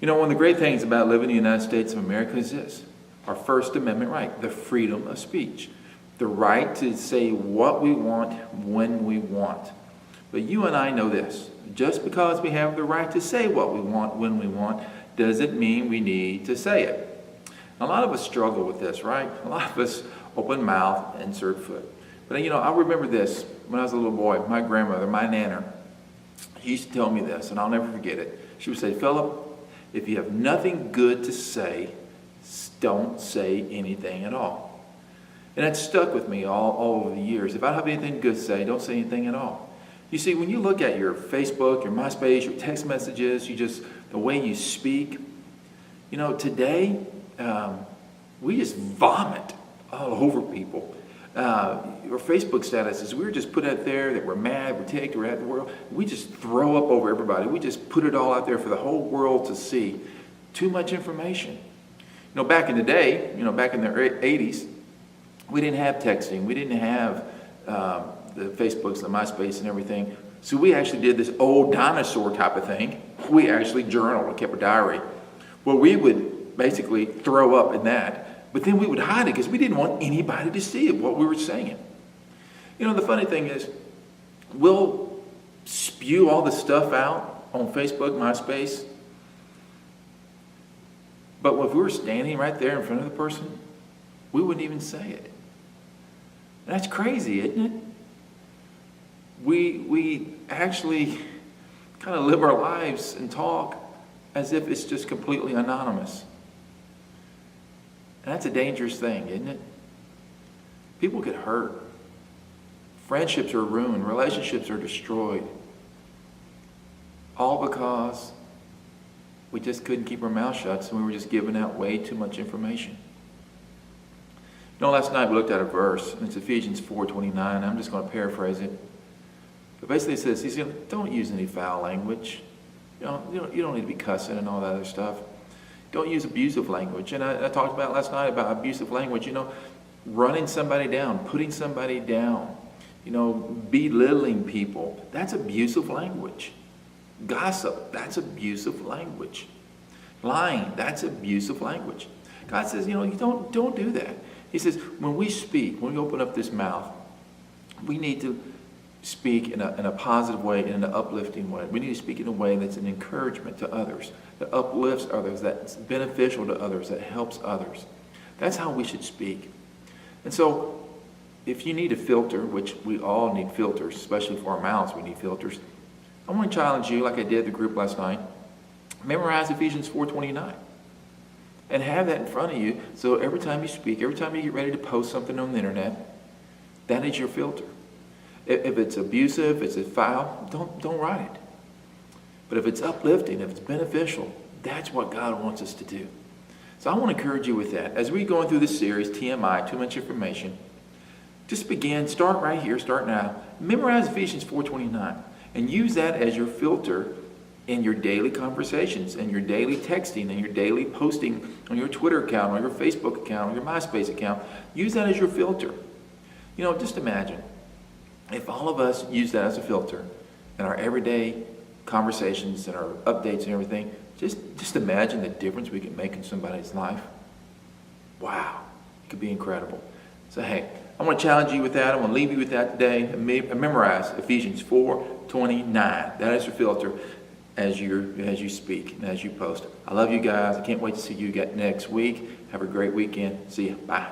You know, one of the great things about living in the United States of America is this: our First Amendment right, the freedom of speech, the right to say what we want when we want. But you and I know this: just because we have the right to say what we want when we want doesn't mean we need to say it. A lot of us struggle with this, right? A lot of us open mouth, insert foot. But you know, I remember this when I was a little boy. My grandmother, my nanner, she used to tell me this, and I'll never forget it. She would say, "Philip, if you have nothing good to say, don't say anything at all." And that stuck with me all over the years. If I don't have anything good to say, don't say anything at all. You see, when you look at your Facebook, your MySpace, your text messages, the way you speak, you know, today, we just vomit all over people. Our Facebook statuses, we're just put out there that we're mad, we're ticked, we're at the world. We just throw up over everybody. We just put it all out there for the whole world to see. Too much information. You know, back in the day, you know, back in the 80s, we didn't have texting. We didn't have the Facebooks, the MySpace and everything. So we actually did this old dinosaur type of thing. We actually journaled and kept a diary where we would basically throw up in that. But then we would hide it because we didn't want anybody to see it, what we were saying. You know, the funny thing is, we'll spew all the stuff out on Facebook, MySpace, but if we were standing right there in front of the person, we wouldn't even say it. That's crazy, isn't it? We actually kind of live our lives and talk as if it's just completely anonymous. And that's a dangerous thing, isn't it? People get hurt. Friendships are ruined. Relationships are destroyed. All because we just couldn't keep our mouth shut, so we were just giving out way too much information. You know, last night we looked at a verse, and it's Ephesians 4:29. I'm just going to paraphrase it. But basically it says, he's going, don't use any foul language. You don't need to be cussing and all that other stuff. Don't use abusive language. And I talked about last night about abusive language, you know, running somebody down, putting somebody down, you know, belittling people. That's abusive language. Gossip, that's abusive language. Lying, that's abusive language. God says, you know, you don't do that. He says, when we speak, when we open up this mouth, we need to speak in a positive way, in an uplifting way. We need to speak in a way that's an encouragement to others, that uplifts others, that's beneficial to others, that helps others. That's how we should speak. And so, if you need a filter, which we all need filters, especially for our mouths, we need filters. I want to challenge you, like I did the group last night, memorize Ephesians 4:29. And have that in front of you, so every time you speak, every time you get ready to post something on the internet, that is your filter. If it's abusive, if it's foul, don't write it. But if it's uplifting, if it's beneficial, that's what God wants us to do. So I want to encourage you with that. As we're going through this series, TMI, Too Much Information, just begin, start right here, start now. Memorize Ephesians 4:29 and use that as your filter in your daily conversations, in your daily texting, in your daily posting on your Twitter account, on your Facebook account, on your MySpace account. Use that as your filter. You know, just imagine if all of us use that as a filter in our everyday conversations and our updates and everything. Just imagine the difference we can make in somebody's life. Wow, it could be incredible. So hey, I want to challenge you with that. I want to leave you with that today. Memorize Ephesians 4:29. That is your filter as you speak and as you post. I love you guys. I can't wait to see you next week. Have a great weekend. See you. Bye.